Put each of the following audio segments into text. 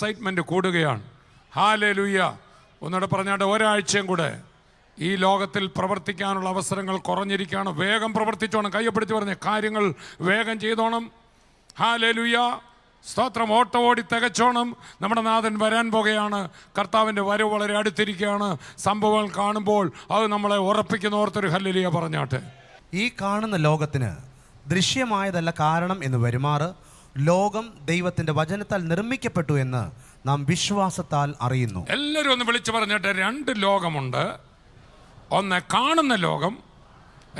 Excitement കൂടുകയാണ്. Hallelujah. ഒന്നുകൂടെ പറഞ്ഞാട്ട് ഒരാഴ്ചയും കൂടെ ഈ ലോകത്തിൽ പ്രവർത്തിക്കാനുള്ള അവസരങ്ങൾ കുറഞ്ഞിരിക്കുകയാണ്. വേഗം പ്രവർത്തിച്ചോണം. കയ്യപ്പെടുത്തി പറഞ്ഞ് കാര്യങ്ങൾ വേഗം ചെയ്തോണം. ഹല്ലേലൂയ. സ്തോത്രം. ഓട്ടം ഓടി തികച്ചോണം. നമ്മുടെ നാഥൻ വരാൻ പോകുകയാണ്. കർത്താവിൻ്റെ വരവ് വളരെ അടുത്തിരിക്കുകയാണ്. സംഭവങ്ങൾ കാണുമ്പോൾ അത് നമ്മളെ ഉറപ്പിക്കുന്ന ഓർത്തൊരു ഹല്ലേലൂയ പറഞ്ഞാട്ടെ. ഈ കാണുന്ന ലോകത്തിന് ദൃശ്യമായതല്ല കാരണം എന്ന് വരുമാറ് ലോകം ദൈവത്തിൻ്റെ വചനത്താൽ നിർമ്മിക്കപ്പെട്ടു എന്ന് നാം വിശ്വാസത്താൽ അറിയുന്നു. എല്ലാവരും ഒന്ന് വിളിച്ചു പറഞ്ഞിട്ട്, രണ്ട് ലോകമുണ്ട്. ഒന്ന് കാണുന്ന ലോകം,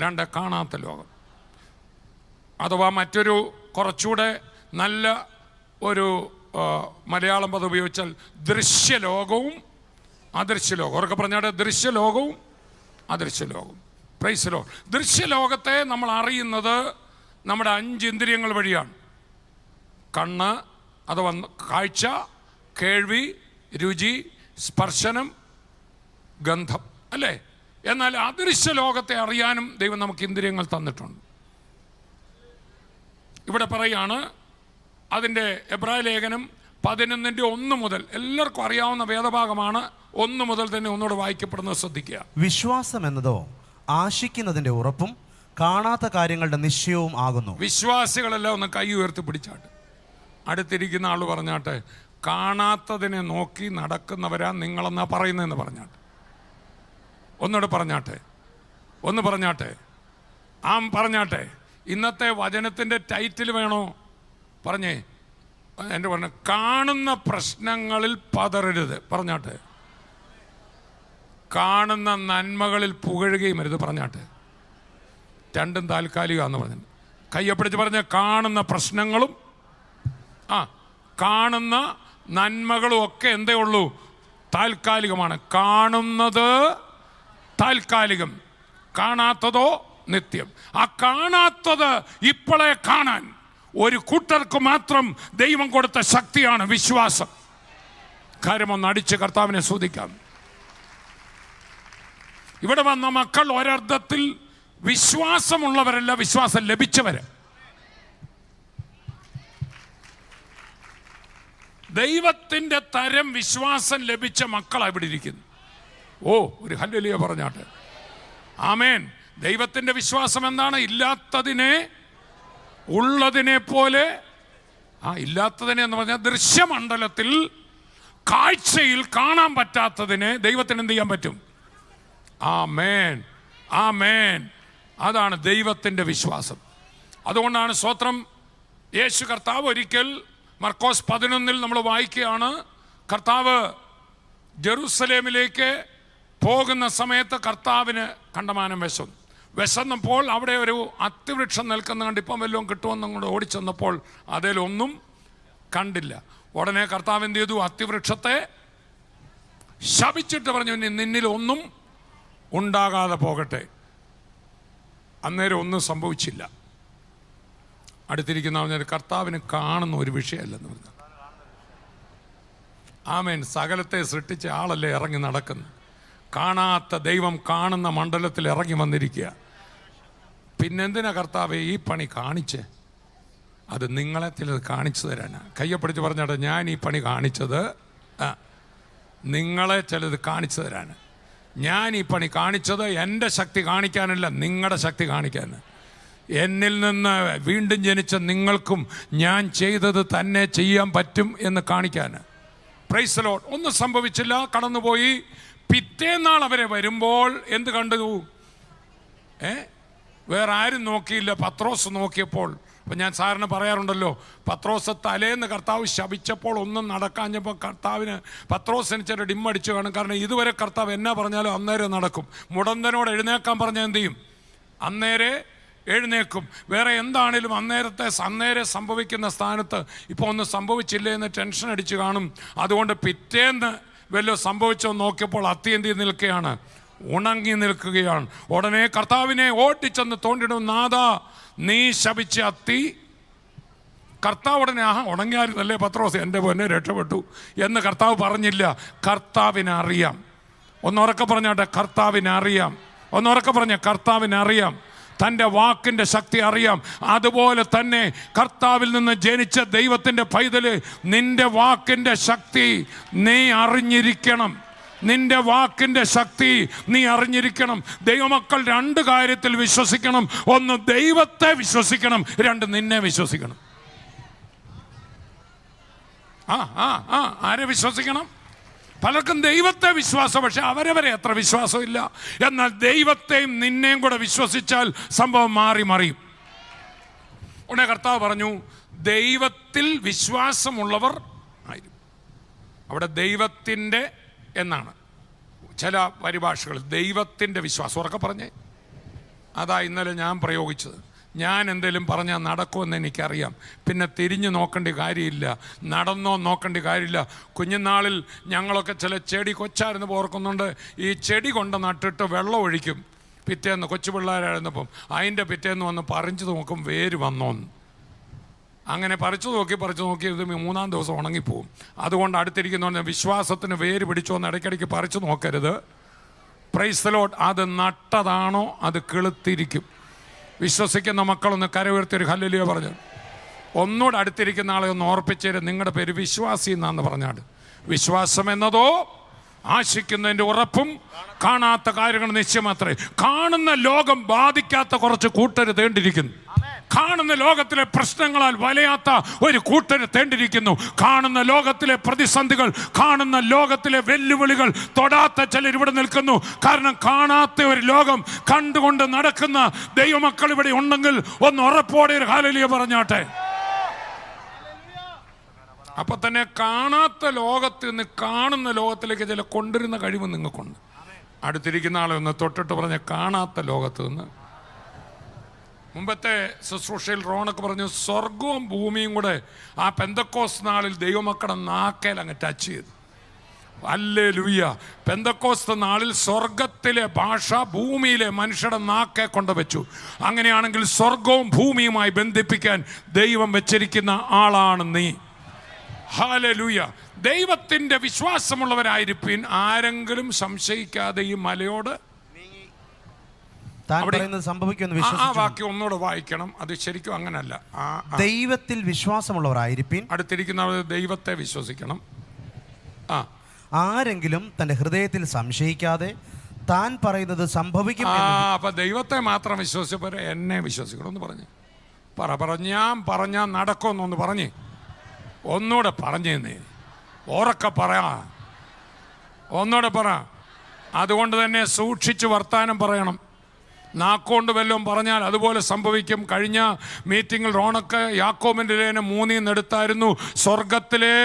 രണ്ട് കാണാത്ത ലോകം. അഥവാ മറ്റൊരു കുറച്ചുകൂടെ നല്ല ഒരു മലയാളം പദം ഉപയോഗിച്ചാൽ ദൃശ്യലോകവും അദൃശ്യലോകം. അവർക്ക് പറഞ്ഞാൽ ദൃശ്യലോകവും അദൃശ്യലോകവും. Praise Lord. ദൃശ്യലോകത്തെ നമ്മൾ അറിയുന്നത് നമ്മുടെ 5 ഇന്ദ്രിയങ്ങൾ വഴിയാണ്. കണ്ണ് അഥവാ കാഴ്ച, കേൾവി, രുചി, സ്പർശനം, ഗന്ധം, അല്ലേ? എന്നാൽ അദൃശ്യ ലോകത്തെ അറിയാനും ദൈവം നമുക്ക് ഇന്ദ്രിയങ്ങൾ തന്നിട്ടുണ്ട്. ഇവിടെ പറയാണ്, അതിൻ്റെ എബ്രായ ലേഖനം 11:1 മുതൽ, എല്ലാവർക്കും അറിയാവുന്ന വേദഭാഗമാണ്. 1 മുതൽ തന്നെ ഒന്നുകൂടെ വായിക്കപ്പെടുന്നത് ശ്രദ്ധിക്കുക. വിശ്വാസം എന്നതോ ആശിക്കുന്നതിൻ്റെ ഉറപ്പും കാണാത്ത കാര്യങ്ങളുടെ നിശ്ചയവും ആകുന്നു. വിശ്വാസികളെല്ലാം ഒന്ന് കൈ ഉയർത്തി പിടിച്ചാട്ട് അടുത്തിരിക്കുന്ന ആൾ പറഞ്ഞാട്ടെ, കാണാത്തതിനെ നോക്കി നടക്കുന്നവരാ നിങ്ങളെന്നാ പറയുന്നതെന്ന് പറഞ്ഞാട്ടെ. ഒന്നുകൂടെ പറഞ്ഞാട്ടെ, ഒന്ന് പറഞ്ഞാട്ടെ, പറഞ്ഞാട്ടെ. ഇന്നത്തെ വചനത്തിൻ്റെ ടൈറ്റിൽ വേണോ? പറഞ്ഞേ. എൻ്റെ പറഞ്ഞ കാണുന്ന പ്രശ്നങ്ങളിൽ പതറരുത്. പറഞ്ഞാട്ടെ. കാണുന്ന നന്മകളിൽ പുകഴുകയും അരുത്. പറഞ്ഞാട്ടെ. രണ്ടും താൽക്കാലികമാണെന്ന് പറഞ്ഞു. കയ്യപ്പിടിച്ച് പറഞ്ഞ കാണുന്ന പ്രശ്നങ്ങളും കാണുന്ന നന്മകളും ഒക്കെ എന്തേ ഉള്ളൂ? താൽക്കാലികമാണ്. കാണുന്നത് താൽക്കാലികം, കാണാത്തതോ നിത്യം. ആ കാണാത്തത് ഇപ്പോഴേ കാണാൻ ഒരു കൂട്ടർക്ക് മാത്രം ദൈവം കൊടുത്ത ശക്തിയാണ് വിശ്വാസം. കാര്യമൊന്ന് അടിച്ച് കർത്താവിനെ സ്തുതിക്കാം. ഇവിടെ വന്ന മക്കൾ ഒരർത്ഥത്തിൽ വിശ്വാസമുള്ളവരല്ല, വിശ്വാസം ലഭിച്ചവര്. ദൈവത്തിൻ്റെ തരം വിശ്വാസം ലഭിച്ച മക്കളാണ് ഇവിടെ ഇരിക്കുന്നു. ഓ, ഒരു ഹല്ലേലൂയ പറഞ്ഞാട്ടെ. ആമേൻ. ദൈവത്തിൻ്റെ വിശ്വാസം എന്താണ്? ഇല്ലാത്തതിനെ ഉള്ളതിനെ പോലെ, ഇല്ലാത്തതിനെ എന്ന് പറഞ്ഞാൽ ദൃശ്യമണ്ഡലത്തിൽ കാഴ്ചയിൽ കാണാൻ പറ്റാത്തതിനെ ദൈവത്തിന് എന്ത് ചെയ്യാൻ പറ്റും? ആമേൻ, ആമേൻ. അതാണ് ദൈവത്തിൻ്റെ വിശ്വാസം. അതുകൊണ്ടാണ് സ്തോത്രം, യേശു കർത്താവ് ഒരിക്കൽ മർക്കോസ് 11 നമ്മൾ വായിക്കുകയാണ്, കർത്താവ് ജെറുസലേമിലേക്ക് പോകുന്ന സമയത്ത് കർത്താവിന് കണ്ടമാനം വിശന്നപ്പോൾ അവിടെ ഒരു അത്തിവൃക്ഷം നിൽക്കുന്ന കണ്ട് ഇപ്പം വല്ലതും കിട്ടുമെന്നും കൊണ്ട് ഓടിച്ചെന്നപ്പോൾ അതിലൊന്നും കണ്ടില്ല. ഉടനെ കർത്താവ് എന്ത് ചെയ്തു? അത്തിവൃക്ഷത്തെ ശപിച്ചിട്ട് പറഞ്ഞു, നിന്നിൽ ഒന്നും ഉണ്ടാകാതെ പോകട്ടെ. അന്നേരം ഒന്നും സംഭവിച്ചില്ല. അടുത്തിരിക്കുന്ന പറഞ്ഞാൽ കർത്താവിന് കാണുന്ന ഒരു വിഷയമല്ലെന്ന് പറഞ്ഞു. ആമേൻ. സകലത്തെ സൃഷ്ടിച്ച ആളല്ലേ ഇറങ്ങി നടക്കുന്നത്. കാണാത്ത ദൈവം കാണുന്ന മണ്ഡലത്തിൽ ഇറങ്ങി വന്നിരിക്കുക. പിന്നെന്തിനാ കർത്താവെ ഈ പണി കാണിച്ച്? അത് നിങ്ങളെ ചിലത് കാണിച്ചു തരാനാണ്. കയ്യപ്പിടിച്ച് പറഞ്ഞാട്ടെ, ഞാൻ ഈ പണി കാണിച്ചത് നിങ്ങളെ ചിലത് കാണിച്ചു തരാന്. ഞാൻ ഈ പണി കാണിച്ചത് എൻ്റെ ശക്തി കാണിക്കാനല്ല, നിങ്ങളുടെ ശക്തി കാണിക്കാൻ. എന്നിൽ നിന്ന് വീണ്ടും ജനിച്ച നിങ്ങൾക്കും ഞാൻ ചെയ്തത് തന്നെ ചെയ്യാൻ പറ്റും എന്ന് കാണിക്കാൻ. Praise the Lord. ഒന്നും സംഭവിച്ചില്ല, കടന്നുപോയി. പിറ്റേന്നാൾ അവരെ വരുമ്പോൾ എന്ത് കണ്ടു? വേറെ ആരും നോക്കിയില്ല, പത്രോസ് നോക്കിയപ്പോൾ. അപ്പം ഞാൻ സാറിന് പറയാറുണ്ടല്ലോ, പത്രോസ് തലേന്ന് കർത്താവ് ശപിച്ചപ്പോൾ ഒന്നും നടക്കാഞ്ഞപ്പോൾ പത്രോസിന് ചില ഡിമ്മടിച്ചു കാണും. കാരണം ഇതുവരെ കർത്താവ് എന്നാ പറഞ്ഞാലും അന്നേരം നടക്കും. മുടന്തനോട് എഴുന്നേക്കാൻ പറഞ്ഞാൽ എന്ത് ചെയ്യും? അന്നേരെ എഴുന്നേക്കും. വേറെ എന്താണേലും അന്നേരം സംഭവിക്കുന്ന സ്ഥാനത്ത് ഇപ്പോൾ ഒന്നും സംഭവിച്ചില്ലേ എന്ന് ടെൻഷൻ അടിച്ച് കാണും. അതുകൊണ്ട് പിറ്റേന്ന് വല്ലോ സംഭവിച്ചോ നോക്കിയപ്പോൾ അത്തി എന്ത് നിൽക്കുകയാണ്? ഉണങ്ങി നിൽക്കുകയാണ്. ഉടനെ കർത്താവിനെ ഓട്ടിച്ചെന്ന് തോണ്ടിടും, നാഥാ നീ ശപിച്ച അത്തി. കർത്താവ് ഉടനെ ഉണങ്ങിയായിരുന്നല്ലേ പത്രോസ്, എൻ്റെ പൊന്നെ രക്ഷപ്പെട്ടു എന്ന് കർത്താവ് പറഞ്ഞില്ല. കർത്താവിനറിയാം. ഒന്നുറക്കെ പറഞ്ഞാട്ടെ, കർത്താവിനറിയാം. ഒന്നുറക്കെ പറഞ്ഞ കർത്താവിനറിയാം. തൻ്റെ വാക്കിൻ്റെ ശക്തി അറിയാം. അതുപോലെ തന്നെ കർത്താവിൽ നിന്ന് ജനിച്ച ദൈവത്തിൻ്റെ പൈതല്, നിന്റെ വാക്കിൻ്റെ ശക്തി നീ അറിഞ്ഞിരിക്കണം. നിന്റെ വാക്കിൻ്റെ ശക്തി നീ അറിഞ്ഞിരിക്കണം. ദൈവമക്കൾ രണ്ട് കാര്യത്തിൽ വിശ്വസിക്കണം. ഒന്ന്, ദൈവത്തെ വിശ്വസിക്കണം. രണ്ട്, നിന്നെ വിശ്വസിക്കണം. ആരെ വിശ്വസിക്കണം? പലർക്കും ദൈവത്തെ വിശ്വാസം, പക്ഷെ അവരവരെ അത്ര വിശ്വാസമില്ല. എന്നാൽ ദൈവത്തെയും നിന്നെയും കൂടെ വിശ്വസിച്ചാൽ സംഭവം മാറി മറിയും. ഉടനെ കർത്താവ് പറഞ്ഞു, ദൈവത്തിൽ വിശ്വാസമുള്ളവർ ആയിരിക്കും. അവിടെ ദൈവത്തിൻ്റെ എന്നാണ് ചില പരിഭാഷകൾ. ദൈവത്തിൻ്റെ വിശ്വാസം ഉറക്കെ പറഞ്ഞേ. അതാ ഇന്നലെ ഞാൻ പ്രയോഗിച്ചത്. ഞാൻ എന്തെങ്കിലും പറഞ്ഞാൽ നടക്കുമെന്ന് എനിക്കറിയാം. പിന്നെ തിരിഞ്ഞു നോക്കേണ്ട കാര്യമില്ല, നടന്നോ നോക്കേണ്ട കാര്യമില്ല. കുഞ്ഞുനാളിൽ ഞങ്ങളൊക്കെ ചില ചെടി, കൊച്ചായിരുന്നു ഓർക്കുന്നുണ്ട്, ഈ ചെടി കൊണ്ട് നട്ടിട്ട് വെള്ളം ഒഴിക്കും. പിറ്റേന്ന് കൊച്ചു പിള്ളേരായിരുന്നപ്പം അതിൻ്റെ പിറ്റേന്ന് വന്ന് പറിച്ചു നോക്കും വേര് വന്നോന്ന്. അങ്ങനെ പറിച്ചു നോക്കി ഇത് 3-ാം ദിവസം ഉണങ്ങിപ്പോവും. അതുകൊണ്ട് അടുത്തിരിക്കുന്നവന് വിശ്വാസത്തിന് വേര് പിടിച്ചോന്ന് ഇടയ്ക്കിടയ്ക്ക് പറിച്ചു നോക്കരുത്. Praise the Lord. അത് നട്ടതാണോ അത് കിളുത്തിരിക്കും. വിശ്വസിക്കുന്ന മക്കളൊന്ന് കരയുയർത്തിയൊരു ഹല്ലേലൂയ പറഞ്ഞു. ഒന്നുകൂടെ അടുത്തിരിക്കുന്ന ആളെ ഒന്ന് ഓർപ്പിച്ചേരും, നിങ്ങളുടെ പേര് വിശ്വാസി എന്നാന്ന് പറഞ്ഞാട്. വിശ്വാസം എന്നതോ ആശിക്കുന്നതിൻ്റെ ഉറപ്പും കാണാത്ത കാര്യങ്ങൾ നിശ്ചയമത്രേ. കാണുന്ന ലോകം ബാധിക്കാത്ത കുറച്ച് കൂട്ടര് തേണ്ടിരിക്കുന്നു. കാണുന്ന ലോകത്തിലെ പ്രശ്നങ്ങളാൽ വലയാത്ത ഒരു കൂട്ടര് തേണ്ടിരിക്കുന്നു. കാണുന്ന ലോകത്തിലെ പ്രതിസന്ധികൾ, കാണുന്ന ലോകത്തിലെ വെല്ലുവിളികൾ തൊടാത്ത ചിലർ ഇവിടെ നിൽക്കുന്നു. കാരണം കാണാത്ത ഒരു ലോകം കണ്ടുകൊണ്ട് നടക്കുന്ന ദൈവമക്കൾ ഇവിടെ ഉണ്ടെങ്കിൽ ഒന്ന് ഉറപ്പോടെ ഒരു ഹല്ലേലൂയ പറഞ്ഞാട്ടെ. അപ്പൊ തന്നെ കാണാത്ത ലോകത്തിൽ നിന്ന് കാണുന്ന ലോകത്തിലേക്ക് ചില കൊണ്ടുവരുന്ന കഴിവ് നിങ്ങൾക്കുണ്ട്. അടുത്തിരിക്കുന്ന ആളെ ഒന്ന് തൊട്ടിട്ട് പറഞ്ഞ, കാണാത്ത ലോകത്ത് നിന്ന്. മുമ്പത്തെ ശുശ്രൂഷയിൽ റോണൊക്കെ പറഞ്ഞു, സ്വർഗവും ഭൂമിയും കൂടെ ആ പെന്തക്കോസ്ത് നാളിൽ ദൈവമക്കളുടെ നാക്കേൽ അങ്ങ് ടച്ച് ചെയ്തു. ഹല്ലേലൂയ. പെന്തക്കോസ്ത് നാളിൽ സ്വർഗത്തിലെ ഭാഷ ഭൂമിയിലെ മനുഷ്യരുടെ നാക്കെ കൊണ്ടുവച്ചു. അങ്ങനെയാണെങ്കിൽ സ്വർഗവും ഭൂമിയുമായി ബന്ധിപ്പിക്കാൻ ദൈവം വെച്ചിരിക്കുന്ന ആളാണ് നീ. ഹല്ലേലൂയ. ദൈവത്തിൻ്റെ വിശ്വാസമുള്ളവരായിരിപ്പിൻ, ആരെങ്കിലും സംശയിക്കാതെ ഈ മലയോട് സംഭവിക്കുമെന്ന് ആ വാക്യം ഒന്നുകൂടെ വായിക്കണം. അത് ശരിക്കും അങ്ങനല്ല. ദൈവത്തിൽ വിശ്വാസമുള്ളവരായിരിപ്പിൻ. അടുത്തിരിക്കുന്നവർ ദൈവത്തെ വിശ്വസിക്കണം. ആരെങ്കിലും തന്റെ ഹൃദയത്തിൽ സംശയിക്കാതെ താൻ പറയുന്നത് സംഭവിക്കും. അപ്പൊ ദൈവത്തെ മാത്രം വിശ്വസിച്ചപ്പോൾ എന്നെ വിശ്വസിക്കണം എന്ന് പറഞ്ഞു. ഞാൻ പറഞ്ഞാൽ നടക്കുമെന്നൊന്ന് പറഞ്ഞ് ഒന്നുകൂടെ പറഞ്ഞേ. ഓറക്കെ പറയാ, ഒന്നുകൂടെ പറ. അതുകൊണ്ട് തന്നെ സൂക്ഷിച്ച് വർത്താനം പറയണം. നാക്കൊണ്ട് വല്ലതും പറഞ്ഞാൽ അതുപോലെ സംഭവിക്കും. കഴിഞ്ഞ മീറ്റിങ്ങിൽ റോണക്ക് യാക്കോബിൻ്റെ ലേഖനം 3 എടുത്തായിരുന്നു. സ്വർഗത്തിലെ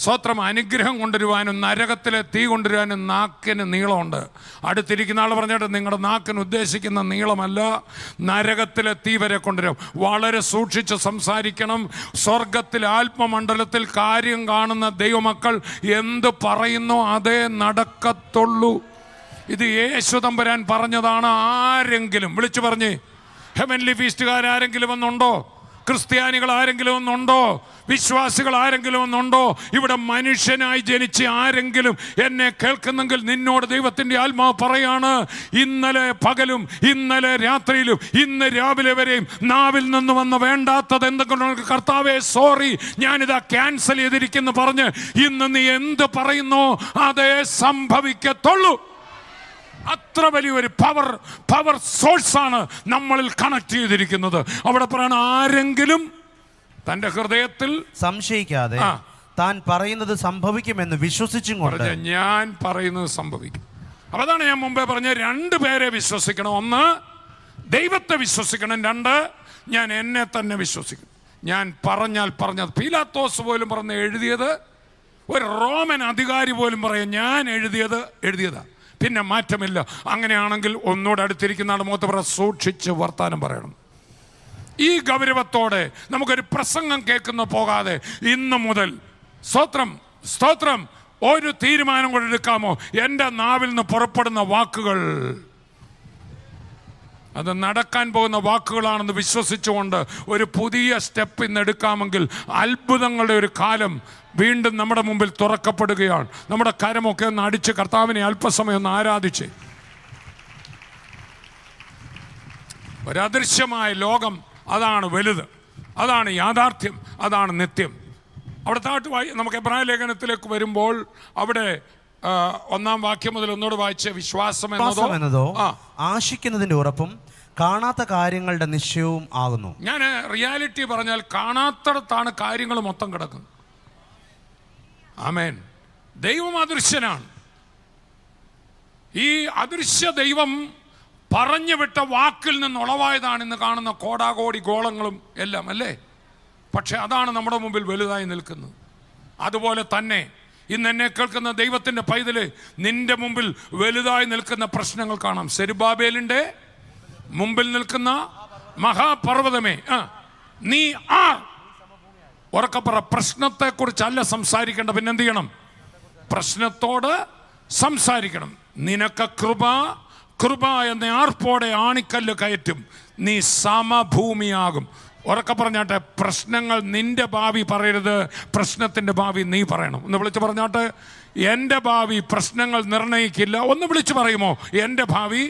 സ്വത്രം അനുഗ്രഹം കൊണ്ടുവരുവാനും നരകത്തിലെ തീ കൊണ്ടുവരുവാനും നാക്കിന് നീളമുണ്ട്. അടുത്തിരിക്കുന്ന ആൾ പറഞ്ഞിട്ട്, നിങ്ങളുടെ നാക്കിന് ഉദ്ദേശിക്കുന്ന നീളമല്ല, നരകത്തിലെ തീ വരെ കൊണ്ടുവരും. വളരെ സൂക്ഷിച്ച് സംസാരിക്കണം. സ്വർഗത്തിലെ ആത്മമണ്ഡലത്തിൽ കാര്യം കാണുന്ന ദൈവമക്കൾ എന്ത് പറയുന്നോ അതേ നടക്കത്തുള്ളൂ. ഇത് യേശു തമ്പുരാൻ പറഞ്ഞതാണ്. ആരെങ്കിലും വിളിച്ചു പറഞ്ഞേ, ഹെവൻലി ഫീസ്റ്റുകാരെങ്കിലും ഒന്നുണ്ടോ? ക്രിസ്ത്യാനികൾ ആരെങ്കിലും ഒന്നുണ്ടോ? വിശ്വാസികൾ ആരെങ്കിലും ഒന്നുണ്ടോ? ഇവിടെ മനുഷ്യനായി ജനിച്ച് ആരെങ്കിലും എന്നെ കേൾക്കുന്നെങ്കിൽ നിന്നോട് ദൈവത്തിൻ്റെ ആത്മാവ് പറയാണ്, ഇന്നലെ പകലും ഇന്നലെ രാത്രിയിലും ഇന്ന് രാവിലെ വരെയും നാവിൽ നിന്ന് വന്ന് വേണ്ടാത്തത് എന്തെങ്കിലും കർത്താവേ സോറി, ഞാനിതാ ക്യാൻസൽ ചെയ്തിരിക്കുന്നു പറഞ്ഞ് ഇന്ന് നീ എന്ത് പറയുന്നോ അതേ സംഭവിക്കത്തുള്ളൂ. അത്ര വലിയൊരു പവർ സോഴ്സാണ് നമ്മളിൽ കണക്ട് ചെയ്തിരിക്കുന്നത്. അവിടെ പറയണ, ആരെങ്കിലും തന്റെ ഹൃദയത്തിൽ സംശയിക്കാതെ താൻ പറയുന്നത് സംഭവിക്കുമെന്ന് വിശ്വസിച്ചും കൊണ്ട് ഞാൻ പറയുന്നത് സംഭവിക്കും. അപ്പൊ അതാണ് ഞാൻ മുമ്പേ പറഞ്ഞ, 2 പേരെ വിശ്വസിക്കണം. ഒന്ന്, ദൈവത്തെ വിശ്വസിക്കണം. 2, ഞാൻ എന്നെ തന്നെ വിശ്വസിക്കണം. ഞാൻ പറഞ്ഞാൽ പറഞ്ഞത്. പീലാത്തോസ് പോലും പറഞ്ഞ് എഴുതിയത്, ഒരു റോമൻ അധികാരി പോലും പറയാം, ഞാൻ എഴുതിയതാ, പിന്നെ മാറ്റമില്ല. അങ്ങനെയാണെങ്കിൽ ഒന്നുകൂടെ അടുത്തിരിക്കുന്ന ആൾ മുഖത്ത് പറ, സൂക്ഷിച്ച് വർത്താനം പറയണം. ഈ ഗൗരവത്തോടെ നമുക്കൊരു പ്രസംഗം കേൾക്കുന്ന പോകാതെ ഇന്ന് മുതൽ സ്തോത്രം ഒരു തീരുമാനം കൂടെ എടുക്കാമോ? എൻ്റെ നാവിൽ നിന്ന് പുറപ്പെടുന്ന വാക്കുകൾ അത് നടക്കാൻ പോകുന്ന വാക്കുകളാണെന്ന് വിശ്വസിച്ചുകൊണ്ട് ഒരു പുതിയ സ്റ്റെപ്പ് ഇന്ന് എടുക്കാമെങ്കിൽ അത്ഭുതങ്ങളുടെ ഒരു കാലം വീണ്ടും നമ്മുടെ മുമ്പിൽ തുറക്കപ്പെടുകയാണ്. നമ്മുടെ കരമൊക്കെ ഒന്ന് അടിച്ച് കർത്താവിനെ അല്പസമയം ഒന്ന് ആരാധിച്ച് ഒരദൃശ്യമായ ലോകം, അതാണ് വലുത്, അതാണ് യാഥാർത്ഥ്യം, അതാണ് നിത്യം. അവിടെ നമുക്ക് എബ്രായ ലേഖനത്തിലേക്ക് വരുമ്പോൾ അവിടെ 1-ാം വാക്യം മുതൽ ഒന്നോട് വായിച്ച്, വിശ്വാസം എന്നതോ ആശിക്കുന്നതിന്റെ ഉറപ്പും കാണാത്ത കാര്യങ്ങളുടെ നിശ്ചയവും ആകുന്നു. ഞാൻ റിയാലിറ്റി പറഞ്ഞാൽ കാണാത്തടത്താണ് കാര്യങ്ങൾ മൊത്തം കിടക്കുന്നത്. ആമേൻ. ദൈവം അദൃശ്യനാണ്. ഈ അദൃശ്യ ദൈവം പറഞ്ഞു വിട്ട വാക്കിൽ നിന്ന് ഉളവായതാണ് ഇന്ന് കാണുന്ന കോടാകോടി ഗോളങ്ങളും എല്ലാം, അല്ലേ? പക്ഷെ അതാണ് നമ്മുടെ മുമ്പിൽ വലുതായി നിൽക്കുന്നത്. അതുപോലെ തന്നെ ഇന്ന് എന്നെ കേൾക്കുന്ന ദൈവത്തിൻ്റെ പൈതല്, നിന്റെ മുമ്പിൽ വലുതായി നിൽക്കുന്ന പ്രശ്നങ്ങൾ കാണാം. സെരുബാബേലിന്റെ മുമ്പിൽ നിൽക്കുന്ന മഹാപർവ്വതമേ, നീ ആർ? ഉറക്കപ്പറ. പ്രശ്നത്തെക്കുറിച്ചല്ല സംസാരിക്കേണ്ട, പിന്നെന്ത് ചെയ്യണം? പ്രശ്നത്തോട് സംസാരിക്കണം. നിനക്ക് കൃപ എന്ന ആർപ്പോടെ ആണിക്കല്ല് കയറ്റും, നീ സമഭൂമിയാകും. ഉറക്കെ പറഞ്ഞാട്ടെ, പ്രശ്നങ്ങൾ നിന്റെ ഭാവി പറയരുത്, പ്രശ്നത്തിൻ്റെ ഭാവി നീ പറയണം. ഒന്ന് വിളിച്ച് പറഞ്ഞാട്ടെ, എൻ്റെ ഭാവി പ്രശ്നങ്ങൾ നിർണ്ണയിക്കില്ല. ഒന്ന് വിളിച്ച് പറയുമോ? എൻ്റെ ഭാവി,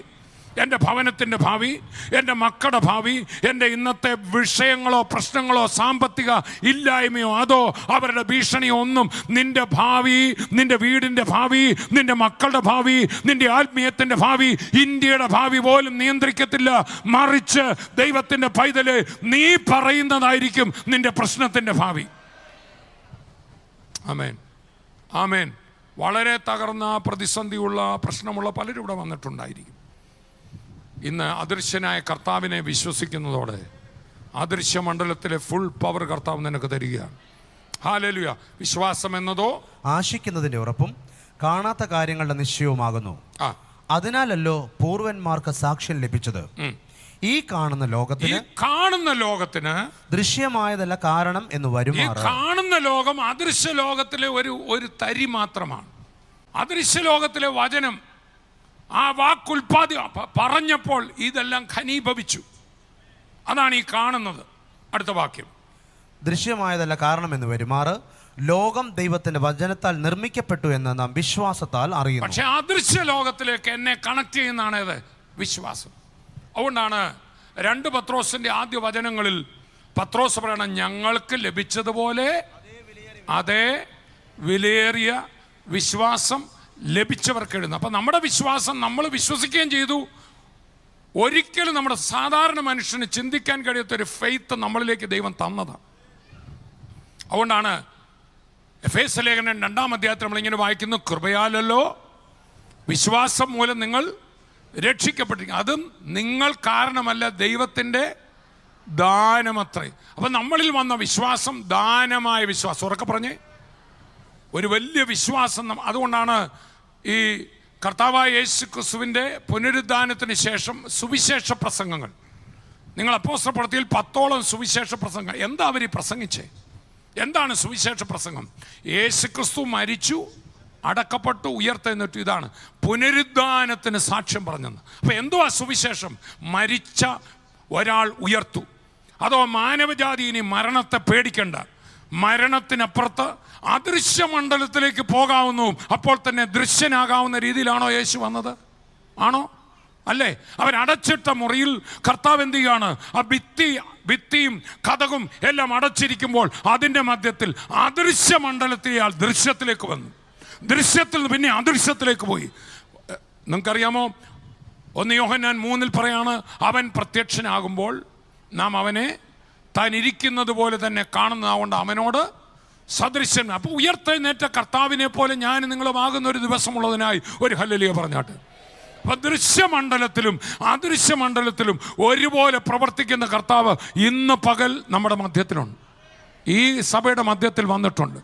എൻ്റെ ഭവനത്തിൻ്റെ ഭാവി, എൻ്റെ മക്കളുടെ ഭാവി, എൻ്റെ ഇന്നത്തെ വിഷയങ്ങളോ പ്രശ്നങ്ങളോ സാമ്പത്തിക ഇല്ലായ്മയോ അതോ അവരുടെ ഭീഷണിയോ ഒന്നും നിൻ്റെ ഭാവി, നിൻ്റെ വീടിൻ്റെ ഭാവി, നിൻ്റെ മക്കളുടെ ഭാവി, നിൻ്റെ ആത്മീയത്തിൻ്റെ ഭാവി, ഇന്ത്യയുടെ ഭാവി പോലും നിയന്ത്രിക്കത്തില്ല. മറിച്ച് ദൈവത്തിൻ്റെ പൈതല്, നീ പറയുന്നതായിരിക്കും നിൻ്റെ പ്രശ്നത്തിൻ്റെ ഭാവി. ആമേൻ, ആമേൻ. വളരെ തകർന്ന പ്രതിസന്ധിയുള്ള പ്രശ്നമുള്ള പലരും ഇവിടെ വന്നിട്ടുണ്ടായിരിക്കും. ഇന്ന് അദൃശ്യനായ കർത്താവിനെ വിശ്വസിക്കുന്നതോടെ അദൃശ്യ മണ്ഡലത്തിലെ ഫുൾ പവർ കർത്താവ് നിനക്ക് തരികയാണ്. ഹല്ലേലൂയ. വിശ്വാസം എന്നതോ ആശിക്കുന്നതിന്റെ ഉറപ്പും കാണാത്ത കാര്യങ്ങളുടെ നിശ്ചയവുമാകുന്നു. അതിനാലല്ലോ പൂർവന്മാർക്ക് സാക്ഷ്യം ലഭിച്ചത്. ഈ കാണുന്ന ലോകത്തിന് ദൃശ്യമായതല്ല കാരണം എന്ന് വരുമാറ്. കാണുന്ന ലോകം അദൃശ്യ ലോകത്തിലെ ഒരു തരി മാത്രമാണ്. അദൃശ്യ ലോകത്തിലെ വചനം, ആ വാക്കുൽപാദി പറഞ്ഞപ്പോൾ ഇതെല്ലാം ഘനീഭവിച്ചു. അതാണ് ഈ കാണുന്നത്. അടുത്ത വാക്യം, ദൃശ്യമായതല്ല കാരണം എന്ന് വരുമാറ് ലോകം ദൈവത്തിന്റെ വചനത്താൽ നിർമ്മിക്കപ്പെട്ടു എന്ന് നാം വിശ്വാസത്താൽ അറിയുന്നു. പക്ഷെ അദൃശ്യ ലോകത്തിലേക്ക് എന്നെ കണക്ട് ചെയ്യുന്നതാണ് ഇത് വിശ്വാസം. അതുകൊണ്ടാണ് 2 പത്രോസിന്റെ ആദ്യ വചനങ്ങളിൽ പത്രോസ് പറയണം, ഞങ്ങൾക്ക് ലഭിച്ചതുപോലെ അതേ വിലയേറിയ വിശ്വാസം ലഭിച്ചവർക്ക് എഴുതുന്നു. അപ്പം നമ്മുടെ വിശ്വാസം നമ്മൾ വിശ്വസിക്കുകയും ചെയ്തു. ഒരിക്കലും നമ്മുടെ സാധാരണ മനുഷ്യന് ചിന്തിക്കാൻ കഴിയാത്തൊരു ഫെയ്ത്ത് നമ്മളിലേക്ക് ദൈവം തന്നതാണ്. അതുകൊണ്ടാണ് എഫേസ്യ ലേഖനം 2-ാം അധ്യായത്തിൽ നമ്മളിങ്ങനെ വായിക്കുന്നു, കൃപയാലല്ലോ വിശ്വാസം മൂലം നിങ്ങൾ രക്ഷിക്കപ്പെട്ടിരിക്കും, അതും നിങ്ങൾ കാരണമല്ല, ദൈവത്തിൻ്റെ ദാനമത്രേ. അപ്പം നമ്മളിൽ വന്ന വിശ്വാസം ദാനമായ വിശ്വാസം. ഉറക്കെ പറഞ്ഞേ, ഒരു വലിയ വിശ്വാസം. അതുകൊണ്ടാണ് ഈ കർത്താവായ യേശു ക്രിസ്തുവിൻ്റെ പുനരുദ്ധാനത്തിന് ശേഷം സുവിശേഷ പ്രസംഗങ്ങൾ, നിങ്ങൾ അപ്പോസ്തല പ്രവൃത്തിയിൽ 10ഓളം സുവിശേഷ പ്രസംഗങ്ങൾ. എന്താ അവർ പ്രസംഗിച്ചേ? എന്താണ് സുവിശേഷ പ്രസംഗം? യേശു ക്രിസ്തു മരിച്ചു, അടക്കപ്പെട്ടു, ഉയർത്തെഴുന്നേറ്റു. ഇതാണ് പുനരുദ്ധാനത്തിന് സാക്ഷ്യം പറഞ്ഞത്. അപ്പം എന്തുവാ സുവിശേഷം? മരിച്ച ഒരാൾ ഉയർത്തു. അതോ മാനവജാതി ഇനി മരണത്തെ പേടിക്കണ്ട, മരണത്തിനപ്പുറത്ത് അദൃശ്യമണ്ഡലത്തിലേക്ക് പോകാവുന്നു, അപ്പോൾ തന്നെ ദൃശ്യനാകാവുന്ന രീതിയിലാണോ യേശു വന്നത്? ആണോ? അല്ലേ? അവൻ അടച്ചിട്ട മുറിയിൽ കർത്താവ് എന്ത് ചെയ്യാണ്? ആ ഭിത്തിയും കതകും എല്ലാം അടച്ചിരിക്കുമ്പോൾ അതിൻ്റെ മധ്യത്തിൽ അദൃശ്യമണ്ഡലത്തിൽ ആൾ ദൃശ്യത്തിലേക്ക് വന്നു. ദൃശ്യത്തിൽ നിന്ന് പിന്നെ അദൃശ്യത്തിലേക്ക് പോയി. നിങ്ങൾക്കറിയാമോ, 1 യോഹന്നാൻ 3-ൽ പറയാണ്, അവൻ പ്രത്യക്ഷനാകുമ്പോൾ നാം അവനെ താൻ ഇരിക്കുന്നത് പോലെ തന്നെ കാണുന്നതാകൊണ്ട് അവനോട് സദൃശ്യം. അപ്പോൾ ഉയർത്തെഴുന്നേറ്റ കർത്താവിനെ പോലെ ഞാൻ നിങ്ങളുമാകുന്ന ഒരു ദിവസമുള്ളതിനായി ഒരു ഹല്ലേലൂയ പറഞ്ഞാട്ട്. അപ്പം ദൃശ്യമണ്ഡലത്തിലും അദൃശ്യമണ്ഡലത്തിലും ഒരുപോലെ പ്രവർത്തിക്കുന്ന കർത്താവ് ഇന്ന് പകൽ നമ്മുടെ മധ്യത്തിലുണ്ട്, ഈ സഭയുടെ മധ്യത്തിൽ വന്നിട്ടുണ്ട്.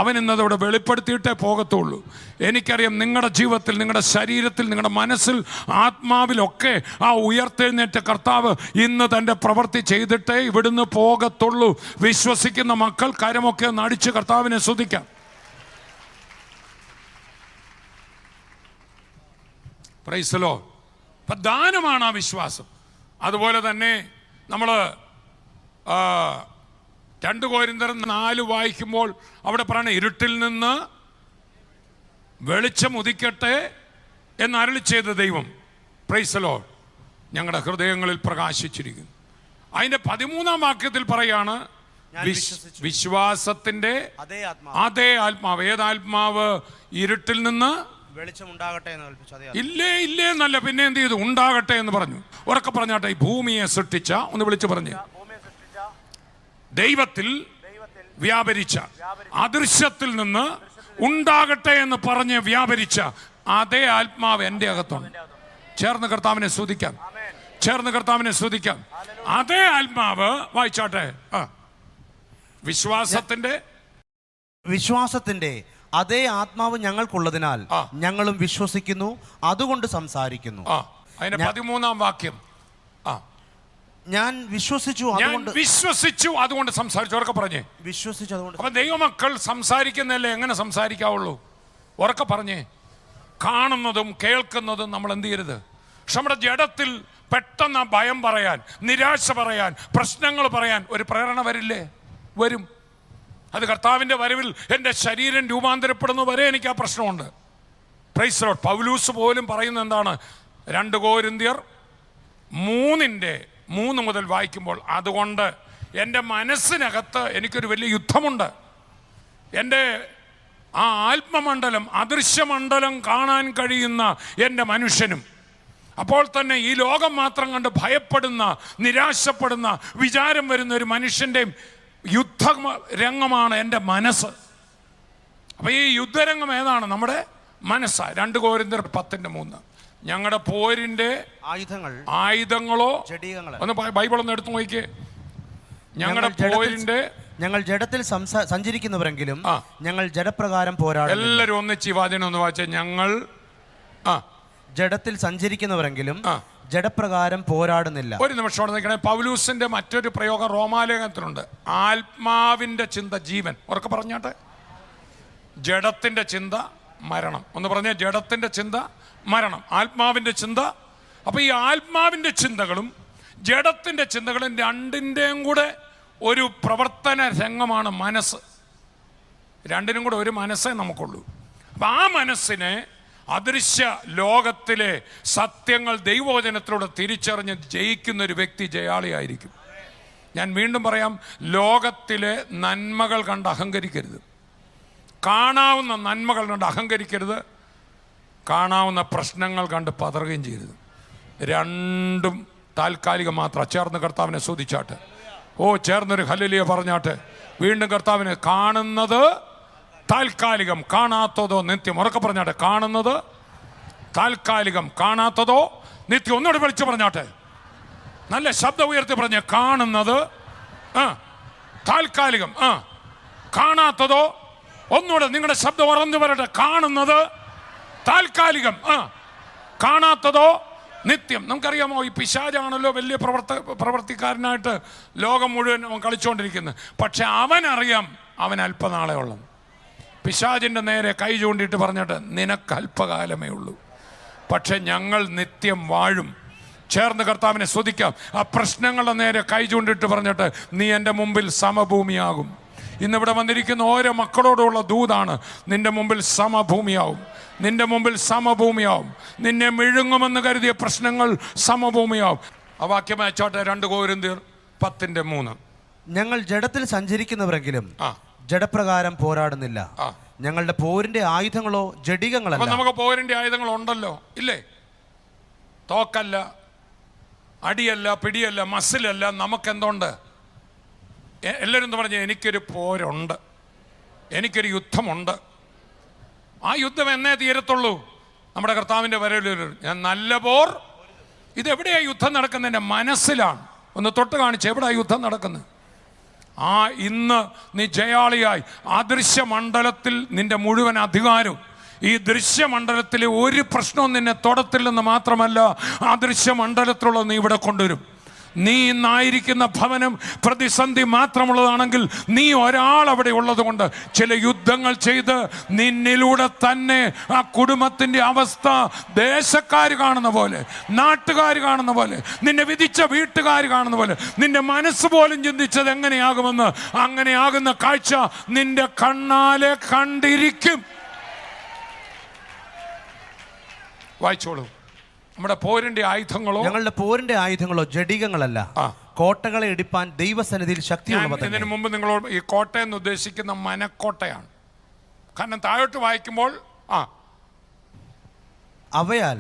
അവൻ ഇന്നതോടെ വെളിപ്പെടുത്തിയിട്ടേ പോകത്തുള്ളൂ. എനിക്കറിയാം നിങ്ങളുടെ ജീവിതത്തിൽ, നിങ്ങളുടെ ശരീരത്തിൽ, നിങ്ങളുടെ മനസ്സിൽ, ആത്മാവിലൊക്കെ ആ ഉയർത്തെഴുന്നേറ്റ കർത്താവ് ഇന്ന് തൻ്റെ പ്രവൃത്തി ചെയ്തിട്ടേ ഇവിടുന്ന് പോകത്തുള്ളൂ. വിശ്വസിക്കുന്ന മക്കൾ കരമൊക്കെ ഒന്ന് അടിച്ച് കർത്താവിനെ സ്തുതിക്കാം. Praise the Lord. അപ്പം ദാനമാണ് ആ വിശ്വാസം. അതുപോലെ തന്നെ നമ്മൾ 2 കൊരിന്ത്യർ 4 വായിക്കുമ്പോൾ അവിടെ പറയണ, ഇരുട്ടിൽ നിന്ന് വെളിച്ചം ഉദിക്കട്ടെ എന്ന് അരുളി ചെയ്ത ദൈവം. Praise the Lord. ഞങ്ങളുടെ ഹൃദയങ്ങളിൽ പ്രകാശിച്ചിരിക്കുന്നു. അതിന്റെ 13-ാം വാക്യത്തിൽ പറയാണ് വിശ്വാസത്തിന്റെ അതേ ആത്മാവ്. ഏതാത്മാവ്? ഇരുട്ടിൽ നിന്ന് വെളിച്ചം ഉണ്ടാകട്ടെ എന്ന് കൽപ്പിച്ചു. ഇല്ലേ ഇല്ലേ എന്നല്ല, പിന്നെ എന്ത് ചെയ്തു? ഉണ്ടാകട്ടെ എന്ന് പറഞ്ഞു. ഉറക്കെ പറഞ്ഞാട്ടെ. ഈ ഭൂമിയെ സൃഷ്ടിച്ച, ഒന്ന് വിളിച്ചു പറഞ്ഞേ, ദൈവത്തിൽ വ്യാപരിച്ച, അദൃശ്യത്തിൽ നിന്ന് ഉണ്ടാകട്ടെ എന്ന് പറഞ്ഞ് വ്യാപരിച്ച അതേ ആത്മാവ് എൻ്റെ അകത്തുണ്ട്. ചേർന്ന് കർത്താവിനെ സ്തുതിക്കാം, ചേർന്ന് കർത്താവിനെ സ്തുതിക്കാം. അതേ ആത്മാവ്, വായിച്ചാട്ടെ. വിശ്വാസത്തിന്റെ അതേ ആത്മാവ് ഞങ്ങൾക്കുള്ളതിനാൽ ഞങ്ങളും വിശ്വസിക്കുന്നു, അതുകൊണ്ട് സംസാരിക്കുന്നു. അതിന്റെ 13-ാം വാക്യം. ഞാൻ വിശ്വസിച്ചു അതുകൊണ്ട് സംസാരിച്ചു. ഉറക്കെ പറഞ്ഞേ, വിശ്വസിച്ചു അതുകൊണ്ട്. അപ്പൊ ദൈവമക്കൾ സംസാരിക്കുന്നതല്ലേ എങ്ങനെ സംസാരിക്കാവുള്ളൂ? ഉറക്കെ പറഞ്ഞേ. കാണുന്നതും കേൾക്കുന്നതും നമ്മൾ എന്ത് ചെയ്യരുത്. പക്ഷെ നമ്മുടെ ജഡത്തിൽ പെട്ടെന്ന് ഭയം പറയാൻ, നിരാശ പറയാൻ, പ്രശ്നങ്ങൾ പറയാൻ ഒരു പ്രേരണ വരില്ലേ? വരും. അത് കർത്താവിൻ്റെ വരവിൽ എൻ്റെ ശരീരം രൂപാന്തരപ്പെടുന്ന വരെ എനിക്ക് ആ പ്രശ്നമുണ്ട്. Praise the Lord. പൗലൂസ് പോലും പറയുന്നത് എന്താണ്? 2 കൊരിന്ത്യർ 3:3 മുതൽ വായിക്കുമ്പോൾ, അതുകൊണ്ട് എൻ്റെ മനസ്സിനകത്ത് എനിക്കൊരു വലിയ യുദ്ധമുണ്ട്. എൻ്റെ ആ ആത്മമണ്ഡലം, അദൃശ്യമണ്ഡലം കാണാൻ കഴിയുന്ന എൻ്റെ മനുഷ്യനും, അപ്പോൾ തന്നെ ഈ ലോകം മാത്രം കണ്ട് ഭയപ്പെടുന്ന, നിരാശപ്പെടുന്ന, വിചാരം വരുന്ന ഒരു മനുഷ്യൻ്റെയും യുദ്ധ രംഗമാണ് എൻ്റെ മനസ്സ്. അപ്പൊ ഈ യുദ്ധരംഗം ഏതാണ്? നമ്മുടെ മനസ്സാ. 2 കൊരിന്ത്യർ 10:3. ഞങ്ങളുടെ പോരിന്റെ ആയുധങ്ങളോ ഒന്ന് ബൈബിൾ ഒന്ന് എടുത്തു നോക്കിക്കേ. ഞങ്ങൾ ജഡത്തിൽ സഞ്ചരിക്കുന്നവരെങ്കിലും ഞങ്ങൾ ജഡപ്രകാരം പോരാടും. എല്ലാവരും ഒന്നിച്ച് ഈ വാചനം ഒന്ന് വായിച്ചേ. ഞങ്ങൾ ജഡത്തിൽ സഞ്ചരിക്കുന്നവരെങ്കിലും ജഡപ്രകാരം പോരാടുന്നില്ല. ഒരു നിമിഷം അവിടെ നിൽക്കണേ. പൗലൂസിന്റെ മറ്റൊരു പ്രയോഗം റോമാലേഖനത്തിലുണ്ട്. ആത്മാവിന്റെ ചിന്ത ജീവൻ. ഉറക്കെ പറഞ്ഞാട്ടെ. ജഡത്തിന്റെ ചിന്ത മരണം. ഒന്ന് പറഞ്ഞേ. ജഡത്തിന്റെ ചിന്ത മരണം, ആത്മാവിന്റെ ചിന്ത. അപ്പൊ ഈ ആത്മാവിന്റെ ചിന്തകളും ജഡത്തിന്റെ ചിന്തകളും രണ്ടിൻ്റെയും കൂടെ ഒരു പ്രവർത്തന രംഗമാണ് മനസ്സ്. രണ്ടിനും കൂടെ ഒരു മനസ്സേ നമുക്കുള്ളൂ. അപ്പൊ ആ മനസ്സിനെ അദൃശ്യ ലോകത്തിലെ സത്യങ്ങൾ ദൈവവചനത്തിലൂടെ തിരിച്ചറിഞ്ഞ് ജയിക്കുന്ന ഒരു വ്യക്തി ജയാളിയായിരിക്കും. ഞാൻ വീണ്ടും പറയാം, ലോകത്തിലെ നന്മകൾ കണ്ട് അഹങ്കരിക്കരുത്. കാണാവുന്ന നന്മകൾ കണ്ട് അഹങ്കരിക്കരുത്. കാണാവുന്ന പ്രശ്നങ്ങൾ കണ്ട് പതറുകയും ചെയ്യരുത്. രണ്ടും താൽക്കാലികം മാത്രം. ചേർന്ന് കർത്താവിനെ സ്തുതിച്ചാട്ടെ. ചേർന്നൊരു ഹല്ലേലൂയ പറഞ്ഞാട്ടെ. വീണ്ടും കർത്താവിനെ. കാണുന്നത് താൽക്കാലികം, കാണാത്തതോ നിത്യം. ഉറക്കെ പറഞ്ഞാട്ടെ. കാണുന്നത് താൽക്കാലികം, കാണാത്തതോ നിത്യം. ഒന്നുകൂടെ വിളിച്ചു പറഞ്ഞാട്ടെ. നല്ല ശബ്ദം ഉയർത്തി പറഞ്ഞ. കാണുന്നത് താൽക്കാലികം, കാണാത്തതോ. ഒന്നുകൂടെ നിങ്ങളുടെ ശബ്ദം ഉറന്നു വരട്ടെ. കാണുന്നത് താൽക്കാലികം, കാണാത്തതോ നിത്യം. നമുക്കറിയാമോ, ഈ പിശാചാണല്ലോ വലിയ പ്രവർത്തിക്കാരനായിട്ട് ലോകം മുഴുവൻ കളിച്ചുകൊണ്ടിരിക്കുന്നത്. പക്ഷെ അവനറിയാം അവൻ അല്പനാളെ ഉള്ളു. പിശാചിൻ്റെ നേരെ കൈ ചൂണ്ടിയിട്ട് പറഞ്ഞിട്ട്, നിനക്ക് അല്പകാലമേ ഉള്ളൂ, പക്ഷെ ഞങ്ങൾ നിത്യം വാഴും. ചേർന്ന് കർത്താവിനെ സ്തുതിക്കാം. ആ പ്രശ്നങ്ങളുടെ നേരെ കൈ ചൂണ്ടിട്ട് പറഞ്ഞിട്ട്, നീ എൻ്റെ മുമ്പിൽ സമഭൂമിയാകും. ഇന്നിവിടെ വന്നിരിക്കുന്ന ഓരോ മക്കളോടുള്ള ദൂതാണ്. നിന്റെ മുമ്പിൽ സമഭൂമിയാവും, നിന്റെ മുമ്പിൽ സമഭൂമിയാവും. നിന്നെ മിഴുങ്ങുമെന്ന് കരുതിയ പ്രശ്നങ്ങൾ സമഭൂമിയാവും. ആ വാക്യം അയച്ചോട്ടെ. 2 കൊരിന്ത്യർ 10:3. ഞങ്ങൾ ജഡത്തിൽ സഞ്ചരിക്കുന്നവരെങ്കിലും ജഡപ്രകാരം പോരാടുന്നില്ല. ഞങ്ങളുടെ പോരിന്റെ ആയുധങ്ങളോ ജഡികങ്ങളല്ല. നമുക്ക് പോരിന്റെ ആയുധങ്ങൾ ഉണ്ടല്ലോ, ഇല്ലേ? തോക്കല്ല, അടിയല്ല, പിടിയല്ല, മസിലല്ല. നമുക്കെന്തുണ്ട്? എല്ലാവരും എന്താ പറഞ്ഞ? എനിക്കൊരു പോരുണ്ട്, എനിക്കൊരു യുദ്ധമുണ്ട്. ആ യുദ്ധം എന്നേ തീരത്തുള്ളൂ? നമ്മുടെ കർത്താവിൻ്റെ വരവിൽ. ഞാൻ നല്ല പോർ. ഇതെവിടെയാ യുദ്ധം നടക്കുന്നത്? എൻ്റെ മനസ്സിലാണ്. ഒന്ന് തൊട്ട് കാണിച്ച്, എവിടെയാ യുദ്ധം നടക്കുന്നത്? ഇന്ന് നീ ജയാളിയായി അദൃശ്യമണ്ഡലത്തിൽ നിന്റെ മുഴുവൻ അധികാരവും, ഈ ദൃശ്യമണ്ഡലത്തിലെ ഒരു പ്രശ്നവും നിന്നെ തൊടത്തില്ലെന്ന് മാത്രമല്ല, അദൃശ്യമണ്ഡലത്തിലുള്ള നീ ഇവിടെ കൊണ്ടുവരും. നീ ഇന്നായിരിക്കുന്ന ഭവനം പ്രതിസന്ധി മാത്രമുള്ളതാണെങ്കിൽ നീ ഒരാൾ അവിടെ ഉള്ളത് കൊണ്ട് ചില യുദ്ധങ്ങൾ ചെയ്ത് നിന്നിലൂടെ തന്നെ ആ കുടുംബത്തിൻ്റെ അവസ്ഥ ദേശക്കാർ കാണുന്ന പോലെ, നാട്ടുകാർ കാണുന്ന പോലെ, നിന്നെ വിധിച്ച വീട്ടുകാർ കാണുന്ന പോലെ, നിന്റെ മനസ്സ് പോലും ചിന്തിച്ചത് എങ്ങനെയാകുമെന്ന് അങ്ങനെയാകുന്ന കാഴ്ച നിന്റെ കണ്ണാലെ കണ്ടിരിക്കും. വായിച്ചോളൂ. നമ്മുടെ പോരിന്റെ ആയുധങ്ങളോ ഞങ്ങളുടെ പോരിന്റെ ആയുധങ്ങളോ ജഡികങ്ങളല്ല, കോട്ടകളെ ഇടിപ്പാൻ ദൈവസന്നിധിയിൽ ശക്തിയുള്ളവ തന്നെ. ഇതിനു മുമ്പ് നിങ്ങളോട് ഈ കോട്ടയെന്ന് ഉദ്ദേശിക്കുന്ന മനക്കോട്ടയാണ്. കാരണം താഴോട്ട് വായിക്കുമ്പോൾ അവയാൽ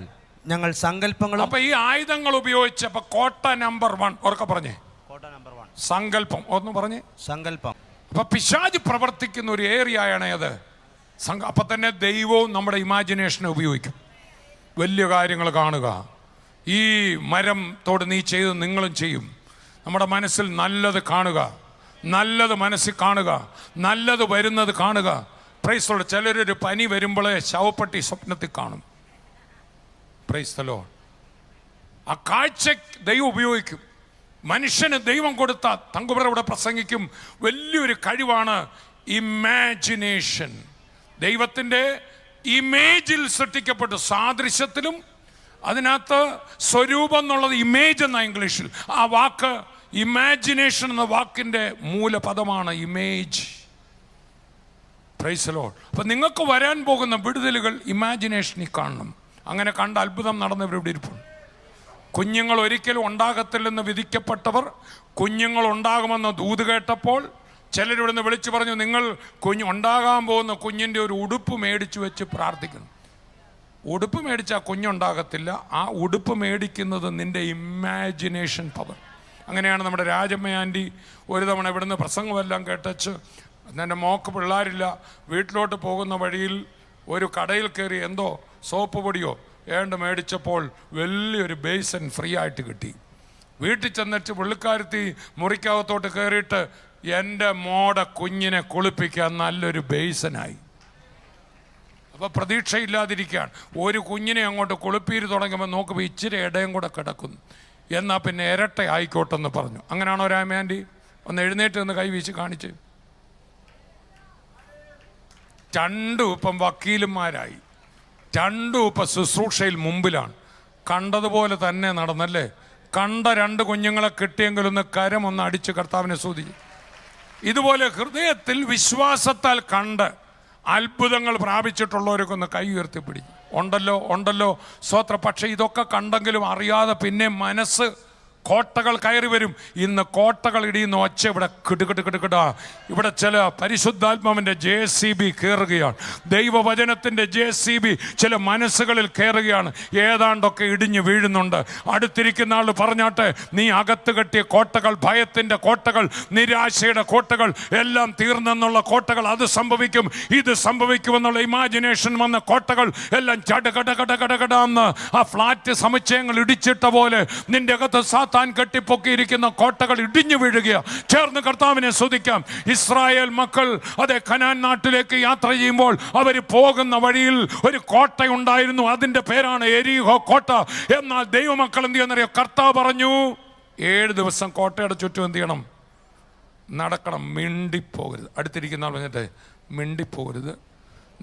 ഞങ്ങൾ സങ്കല്പങ്ങളും. അപ്പൊ ഈ ആയുധങ്ങൾ ഉപയോഗിച്ചപ്പോ കോട്ട നമ്പർ 1 ഉറക്കെ പറഞ്ഞേ, കോട്ട നമ്പർ 1 സങ്കല്പം. ഒന്ന് പറഞ്ഞേ, സങ്കല്പം. അപ്പൊ പിശാച് പ്രവർത്തിക്കുന്ന ഒരു ഏരിയയാണ് അത്. അപ്പൊ തന്നെ ദൈവവും നമ്മുടെ ഇമാജിനേഷനെ ഉപയോഗിക്കും. വലിയ കാര്യങ്ങൾ കാണുക, ഈ മരത്തോട് നീ ചെയ്ത് നിങ്ങളും ചെയ്യും. നമ്മുടെ മനസ്സിൽ നല്ലത് കാണുക, നല്ലത് മനസ്സിൽ കാണുക, നല്ലത് വരുന്നത് കാണുക. Praise the Lord. ചിലരൊരു പനി വരുമ്പോഴേ ശവപ്പെട്ടി സ്വപ്നത്തിൽ കാണും. Praise the Lord. ആ കാഴ്ച ദൈവം ഉപയോഗിക്കും. മനുഷ്യന് ദൈവം കൊടുത്ത, തങ്കുബ്രദർ ഇവിടെ പ്രസംഗിക്കും, വലിയൊരു കഴിവാണ് ഇമാജിനേഷൻ. ദൈവത്തിൻ്റെ ഇമേജിൽ സൃഷ്ടിക്കപ്പെട്ടു, സാദൃശ്യത്തിലും. അതിനകത്ത് സ്വരൂപം എന്നുള്ളത് ഇമേജ് എന്ന ഇംഗ്ലീഷിൽ. ആ വാക്ക് ഇമാജിനേഷൻ എന്ന വാക്കിൻ്റെ മൂലപദമാണ് ഇമേജ്. Praise the Lord. അപ്പം നിങ്ങൾക്ക് വരാൻ പോകുന്ന വിടുതലുകൾ ഇമാജിനേഷനിൽ കാണണം. അങ്ങനെ കണ്ട അത്ഭുതം നടന്നവരിവിടെ ഇരിപ്പുണ്ട്. കുഞ്ഞുങ്ങൾ ഒരിക്കലും ഉണ്ടാകത്തില്ലെന്ന് വിധിക്കപ്പെട്ടവർ കുഞ്ഞുങ്ങൾ ഉണ്ടാകുമെന്ന് ദൂത് കേട്ടപ്പോൾ ചിലരിവിടുന്ന് വിളിച്ചു പറഞ്ഞു, നിങ്ങൾ ഉണ്ടാകാൻ പോകുന്ന കുഞ്ഞിൻ്റെ ഒരു ഉടുപ്പ് മേടിച്ചു വെച്ച് പ്രാർത്ഥിക്കണം. ഉടുപ്പ് മേടിച്ചാൽ കുഞ്ഞുണ്ടാകത്തില്ല. ആ ഉടുപ്പ് മേടിക്കുന്നത് നിൻ്റെ ഇമാജിനേഷൻ പവർ. അങ്ങനെയാണ് നമ്മുടെ രാജമ്മ ആൻറ്റി ഒരു തവണ ഇവിടുന്ന് പ്രസംഗമെല്ലാം കേട്ടച്ച്, എൻ്റെ മോക്ക് പിള്ളേരില്ല, വീട്ടിലോട്ട് പോകുന്ന വഴിയിൽ ഒരു കടയിൽ കയറി എന്തോ സോപ്പ് പൊടിയോ മേടിച്ചപ്പോൾ വലിയൊരു ബേസൻ ഫ്രീ ആയിട്ട് കിട്ടി. വീട്ടിൽ ചെന്നിട്ട് പുള്ളിക്കാരത്തി മുറിക്കകത്തോട്ട് കയറിയിട്ട് എൻ്റെ മോടെ കുഞ്ഞിനെ കുളിപ്പിക്കാൻ നല്ലൊരു ബേസനായി. അപ്പോൾ പ്രതീക്ഷയില്ലാതിരിക്കുകയാണ്. ഒരു കുഞ്ഞിനെ അങ്ങോട്ട് കുളിപ്പീര് തുടങ്ങുമ്പോൾ നോക്കുമ്പോൾ ഇച്ചിരി ഇടയും കൂടെ കിടക്കുന്നു. എന്നാൽ പിന്നെ ഇരട്ട ആയിക്കോട്ടെന്ന് പറഞ്ഞു. അങ്ങനെയാണോ രാമാൻറ്റി? ഒന്ന് എഴുന്നേറ്റ് നിന്ന് കൈവീശി കാണിച്ച്. രണ്ടും ഇപ്പം വക്കീലന്മാരായി, രണ്ടും ഇപ്പം ശുശ്രൂഷയിൽ മുമ്പിലാണ്. കണ്ടതുപോലെ തന്നെ നടന്നല്ലേ? കണ്ട 2 കുഞ്ഞുങ്ങളെ കിട്ടിയെങ്കിലൊന്ന് കരമൊന്ന് അടിച്ച് കർത്താവിനെ സ്തുതി. ഇതുപോലെ ഹൃദയത്തിൽ വിശ്വാസത്താൽ കണ്ട് അത്ഭുതങ്ങൾ പ്രാപിച്ചിട്ടുള്ളവർക്കൊന്ന് കൈ ഉയർത്തി പിടിക്കും. ഉണ്ടല്ലോ സ്വത്ര. പക്ഷെ ഇതൊക്കെ കണ്ടെങ്കിലും അറിയാതെ പിന്നെ മനസ്സ് കോട്ടകൾ കയറി വരും. ഇന്ന് കോട്ടകൾ ഇടിയുന്ന ഒച്ച ഇവിടെ കിടുകിടുകിടുകിടാ. ഇവിടെ ചില പരിശുദ്ധാത്മാവിൻ്റെ JCB കയറുകയാണ്. ദൈവവചനത്തിൻ്റെ JCB ചില മനസ്സുകളിൽ കയറുകയാണ്. ഏതാണ്ടൊക്കെ ഇടിഞ്ഞു വീഴുന്നുണ്ട്. അടുത്തിരിക്കുന്ന ആൾ പറഞ്ഞാട്ടെ, നീ അകത്ത് കെട്ടിയ കോട്ടകൾ, ഭയത്തിൻ്റെ കോട്ടകൾ, നിരാശയുടെ കോട്ടകൾ എല്ലാം തീർന്നെന്നുള്ള കോട്ടകൾ, അത് സംഭവിക്കും, ഇത് സംഭവിക്കുമെന്നുള്ള ഇമാജിനേഷൻ വന്ന കോട്ടകൾ എല്ലാം ചടകടകടകടകടാന്ന് ആ ഫ്ലാറ്റ് സമുച്ചയങ്ങൾ ഇടിച്ചിട്ട പോലെ നിന്റെ അകത്ത് താൻ കെട്ടിപ്പൊക്കിയിരിക്കുന്ന കോട്ടകൾ ഇടിഞ്ഞു വീഴുക. ചേർന്ന് കർത്താവിനെ സ്തുതിക്കാം. ഇസ്രായേൽ മക്കൾ അതെ കനാൻ നാട്ടിലേക്ക് യാത്ര ചെയ്യുമ്പോൾ അവർ പോകുന്ന വഴിയിൽ ഒരു കോട്ടയുണ്ടായിരുന്നു. അതിൻ്റെ പേരാണ് എരീഹോ കോട്ട. എന്നാൽ ദൈവമക്കൾ എന്ത് ചെയ്യുന്നറിയോ? കർത്താവ് പറഞ്ഞു 7 ദിവസം കോട്ടയുടെ ചുറ്റും എന്ത് ചെയ്യണം? നടക്കണം. മിണ്ടിപ്പോകരുത്. അടുത്തിരിക്കുന്ന ആൾ പറഞ്ഞിട്ട് മിണ്ടിപ്പോകരുത്.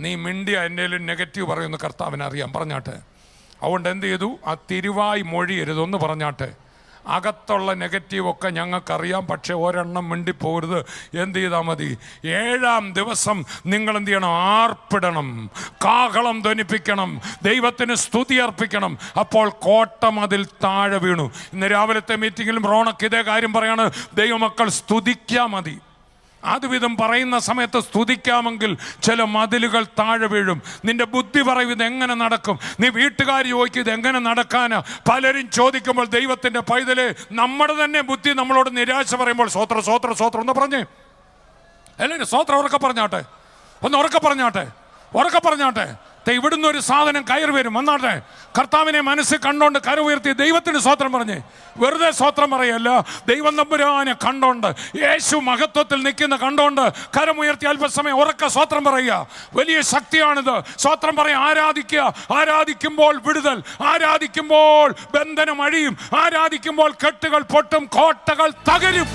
നീ മിണ്ടിയ എൻ്റെ നെഗറ്റീവ് പറയുമെന്ന് കർത്താവിന് അറിയാം. പറഞ്ഞാട്ടെ. അതുകൊണ്ട് എന്ത് ചെയ്തു? ആ തിരുവായി മൊഴിയരുത്. ഒന്ന് പറഞ്ഞാട്ടെ. അകത്തുള്ള നെഗറ്റീവൊക്കെ ഞങ്ങൾക്കറിയാം, പക്ഷെ ഒരെണ്ണം മിണ്ടിപ്പോകരുത്. എന്ത് ചെയ്താൽ മതി? 7-ാം ദിവസം നിങ്ങൾ എന്ത് ചെയ്യണം? ആർപ്പിടണം, കാഹളം ധ്വനിപ്പിക്കണം, ദൈവത്തിന് സ്തുതി അർപ്പിക്കണം. അപ്പോൾ കോട്ടം അതിൽ താഴെ വീണു. ഇന്ന് രാവിലത്തെ മീറ്റിങ്ങിലും റോണക്ക് ഇതേ കാര്യം പറയാണ്. ദൈവമക്കൾ സ്തുതിക്കാൻ മതി. അതുവിധം പറയുന്ന സമയത്ത് സ്തുതിക്കാമെങ്കിൽ ചില മതിലുകൾ താഴെ വീഴും. നിന്റെ ബുദ്ധി പറയും ഇതെങ്ങനെ നടക്കും. നീ വീട്ടുകാർ ചോദിക്കും ഇതെങ്ങനെ നടക്കാനാ. പലരും ചോദിക്കുമ്പോൾ ദൈവത്തിൻ്റെ പൈതലെ, നമ്മുടെ തന്നെ ബുദ്ധി നമ്മളോട് നിരാശ പറയുമ്പോൾ സ്വോത്രം സ്വോത്രം സ്വോത്രം ഒന്ന് പറഞ്ഞേ. എല്ലാവരും സ്വോത്രം ഉറക്കെ പറഞ്ഞാട്ടെ. ഒന്ന് ഉറക്കെ പറഞ്ഞാട്ടെ. ഉറക്കെ പറഞ്ഞാട്ടെ. ഇവിടുന്ന് ഒരു സാധനം കയറി വരും. വന്നാട്ടെ. കർത്താവിനെ മനസ്സിൽ കണ്ടോണ്ട് കര ഉയർത്തി ദൈവത്തിന് സ്വോത്രം പറഞ്ഞേ. വെറുതെ സ്വോത്രം പറയല്ല, ദൈവം തമ്പുരാനെ കണ്ടോണ്ട്, യേശു മഹത്വത്തിൽ നിൽക്കുന്ന കണ്ടോണ്ട് കരമുയർത്തി അല്പസമയം ഉറക്ക സ്വോത്രം പറയുക. വലിയ ശക്തിയാണിത്. സ്വോത്രം പറയാ. ആരാധിക്കുക. ആരാധിക്കുമ്പോൾ വിടുതൽ, ആരാധിക്കുമ്പോൾ ബന്ധനം അഴിയും, ആരാധിക്കുമ്പോൾ കെട്ടുകൾ പൊട്ടും, കോട്ടകൾ തകരും.